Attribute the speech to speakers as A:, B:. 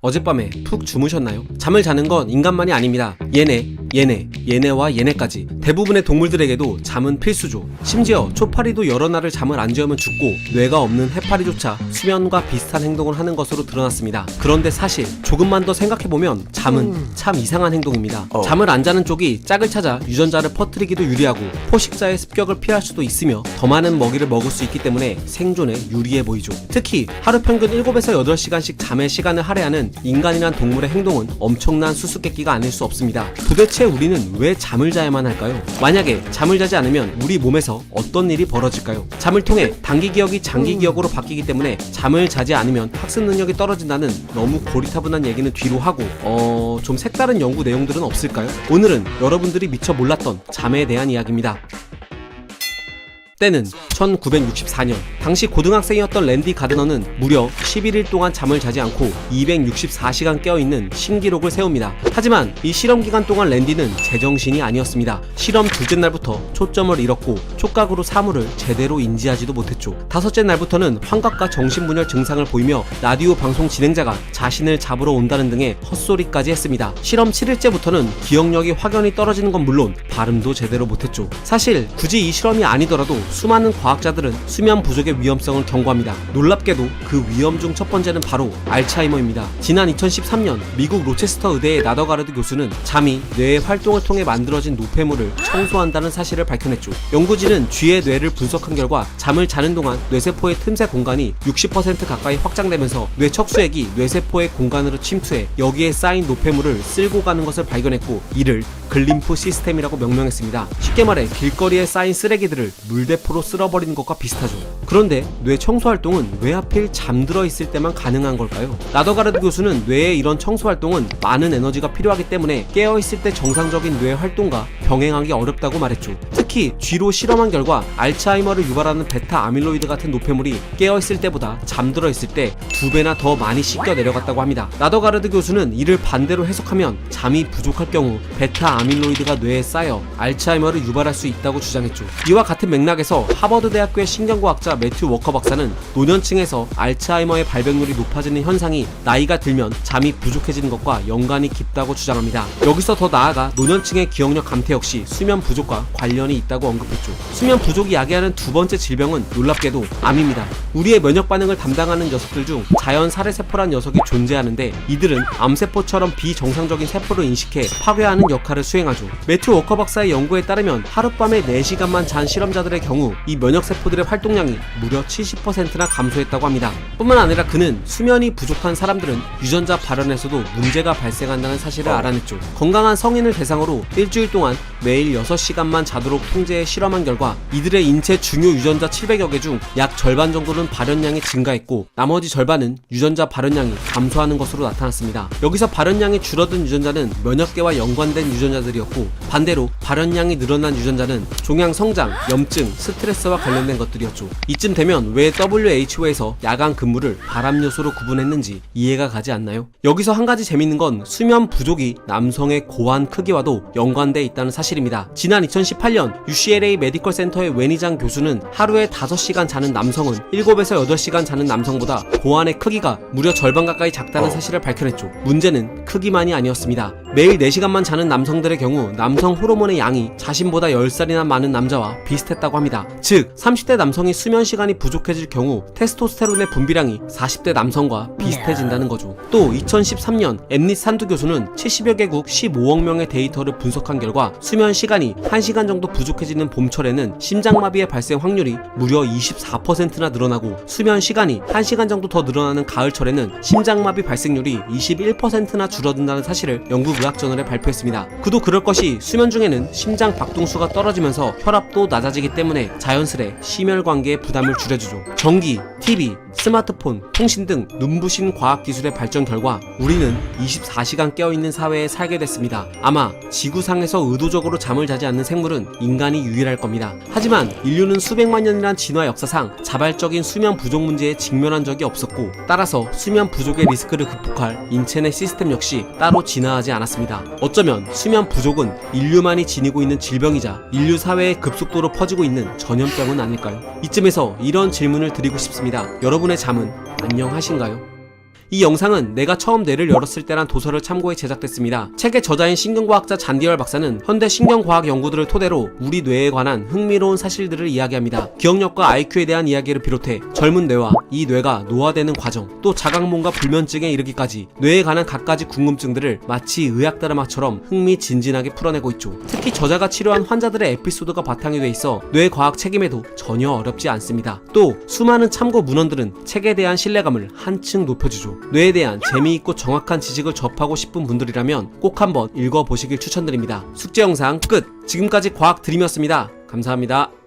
A: 어젯밤에 푹 주무셨나요? 잠을 자는 건 인간만이 아닙니다. 얘네와 얘네까지 대부분의 동물들에게도 잠은 필수죠. 심지어 초파리도 여러 날을 잠을 안 재우면 죽고 뇌가 없는 해파리조차 수면과 비슷한 행동을 하는 것으로 드러났습니다. 그런데 사실 조금만 더 생각해보면 잠은 참 이상한 행동입니다. 잠을 안 자는 쪽이 짝을 찾아 유전자를 퍼뜨리기도 유리하고 포식자의 습격을 피할 수도 있으며 더 많은 먹이를 먹을 수 있기 때문에 생존에 유리해 보이죠. 특히 하루 평균 7에서 8시간씩 잠의 시간을 할애하는 인간이란 동물의 행동은 엄청난 수수께끼가 아닐 수 없습니다. 도대체 우리는 왜 잠을 자야만 할까요? 만약에 잠을 자지 않으면 우리 몸에서 어떤 일이 벌어질까요? 잠을 통해 단기 기억이 장기 기억으로 바뀌기 때문에 잠을 자지 않으면 학습 능력이 떨어진다는 너무 고리타분한 얘기는 뒤로 하고 좀 색다른 연구 내용들은 없을까요? 오늘은 여러분들이 미처 몰랐던 잠에 대한 이야기입니다. 때는 1964년 당시 고등학생이었던 랜디 가드너는 무려 11일 동안 잠을 자지 않고 264시간 깨어있는 신기록을 세웁니다. 하지만 이 실험 기간 동안 랜디는 제정신이 아니었습니다. 실험 둘째 날부터 초점을 잃었고 촉각으로 사물을 제대로 인지하지도 못했죠. 다섯째 날부터는 환각과 정신분열 증상을 보이며 라디오 방송 진행자가 자신을 잡으러 온다는 등의 헛소리까지 했습니다. 실험 7일째부터는 기억력이 확연히 떨어지는 건 물론 발음도 제대로 못했죠. 사실 굳이 이 실험이 아니더라도 수많은 과학자들은 수면 부족의 위험성을 경고합니다. 놀랍게도 그 위험 중 첫 번째는 바로 알츠하이머입니다. 지난 2013년 미국 로체스터 의대의 나더가르드 교수는 잠이 뇌의 활동을 통해 만들어진 노폐물을 청소한다는 사실을 밝혀냈죠. 연구진은 쥐의 뇌를 분석한 결과 잠을 자는 동안 뇌세포의 틈새 공간이 60% 가까이 확장되면서 뇌 척수액이 뇌세포의 공간으로 침투해 여기에 쌓인 노폐물을 쓸고 가는 것을 발견했고 이를 글림프 시스템이라고 명명했습니다. 쉽게 말해 길거리에 쌓인 쓰레기들을 물대포로 쓸어버리는 것과 비슷하죠. 그런데 뇌 청소 활동은 왜 하필 잠들어 있을 때만 가능한 걸까요? 나더가르드 교수는 뇌의 이런 청소 활동은 많은 에너지가 필요하기 때문에 깨어 있을 때 정상적인 뇌 활동과 병행하기 어렵다고 말했죠. 특히 쥐로 실험한 결과 알츠하이머를 유발하는 베타 아밀로이드 같은 노폐물이 깨어 있을 때보다 잠들어 있을 때 2배나 더 많이 씻겨 내려갔다고 합니다. 나더가르드 교수는 이를 반대로 해석하면 잠이 부족할 경우 베타 아밀로이드가 뇌에 쌓여 알츠하이머를 유발할 수 있다고 주장했죠. 이와 같은 맥락에서 하버드 대학교의 신경과학자 매튜 워커 박사는 노년층에서 알츠하이머의 발병률이 높아지는 현상이 나이가 들면 잠이 부족해지는 것과 연관이 깊다고 주장합니다. 여기서 더 나아가 노년층의 기억력 감퇴 역시 수면 부족과 관련이 있다고 언급했죠. 수면 부족이 야기하는 두 번째 질병은 놀랍게도 암입니다. 우리의 면역 반응을 담당하는 녀석들 중 자연 살해세포란 녀석이 존재하는데 이들은 암세포처럼 비정상적인 세포를 인식해 파괴하는 역할을 수행하죠. 매튜 워커 박사의 연구에 따르면 하룻밤에 4시간만 잔 실험자들의 경우 이 면역세포들의 활동량이 무려 70%나 감소했다고 합니다. 뿐만 아니라 그는 수면이 부족한 사람들은 유전자 발현에서도 문제가 발생한다는 사실을 알아냈죠. 건강한 성인을 대상으로 일주일 동안 매일 6시간만 자도록 통제해 실험한 결과 이들의 인체 중요 유전자 700여 개 중 약 절반 정도는 발현량이 증가했고 나머지 절반은 유전자 발현량이 감소하는 것으로 나타났습니다. 여기서 발현량이 줄어든 유전자는 면역계와 연관된 유전자들이었고 반대로 발현량이 늘어난 유전자는 종양 성장, 염증, 스트레스와 관련된 것들이었죠. 이쯤 되면 왜 WHO에서 야간 근무를 발암 요소로 구분했는지 이해가 가지 않나요? 여기서 한 가지 재밌는 건 수면 부족이 남성의 고환 크기와도 연관돼 있다는 사실입니다. 지난 2018년 UCLA 메디컬 센터의 웨니장 교수는 하루에 5시간 자는 남성은 7에서 8시간 자는 남성보다 고환의 크기가 무려 절반 가까이 작다는 사실을 밝혀냈죠. 문제는 크기만이 아니었습니다. 매일 4시간만 자는 남성들의 경우 남성 호르몬의 양이 자신보다 10살이나 많은 남자와 비슷했다고 합니다. 즉 30대 남성이 수면 시간이 부족해질 경우 테스토스테론의 분비량이 40대 남성과 비슷해진다는 거죠. 또 2013년 엠릿 산두 교수는 70여 개국 15억 명의 데이터를 분석한 결과 수면 시간이 1시간 정도 부족해지는 봄철에는 심장마비의 발생 확률이 무려 24%나 늘어나고 수면 시간이 1시간 정도 더 늘어나는 가을철에는 심장마비 발생률이 21%나 줄어든다는 사실을 영국 의학저널에 발표했습니다. 그도 그럴 것이 수면 중에는 심장 박동수가 떨어지면서 혈압도 낮아지기 때문에 자연스레 심혈관계의 부담을 줄여주죠. 전기, TV, 스마트폰, 통신 등 눈부신 과학기술의 발전 결과 우리는 24시간 깨어있는 사회에 살게 됐습니다. 아마 지구상에서 의도적으로 잠을 자지 않는 생물은 인간이 유일할 겁니다. 하지만 인류는 수백만 년이란 진화 역사상 자발적인 수면 부족 문제에 직면한 적이 없었고 따라서 수면 부족의 리스크를 극복할 인체 내 시스템 역시 따로 진화하지 않았습니다. 어쩌면 수면 부족은 인류만이 지니고 있는 질병이자 인류 사회에 급속도로 퍼지고 있는 전염병은 아닐까요? 이쯤에서 이런 질문을 드리고 싶습니다. 여러분의 잠은 안녕하신가요? 이 영상은 내가 처음 뇌를 열었을 때란 도서를 참고해 제작됐습니다. 책의 저자인 신경과학자 잔디얼 박사는 현대 신경과학 연구들을 토대로 우리 뇌에 관한 흥미로운 사실들을 이야기합니다. 기억력과 IQ에 대한 이야기를 비롯해 젊은 뇌와 이 뇌가 노화되는 과정, 또 자각몽과 불면증에 이르기까지 뇌에 관한 갖가지 궁금증들을 마치 의학 드라마처럼 흥미진진하게 풀어내고 있죠. 특히 저자가 치료한 환자들의 에피소드가 바탕이 돼 있어 뇌과학 책임에도 전혀 어렵지 않습니다. 또 수많은 참고 문헌들은 책에 대한 신뢰감을 한층 높여주죠. 뇌에 대한 재미있고 정확한 지식을 접하고 싶은 분들이라면 꼭 한번 읽어보시길 추천드립니다. 숙제 영상 끝! 지금까지 과학 드림이었습니다. 감사합니다.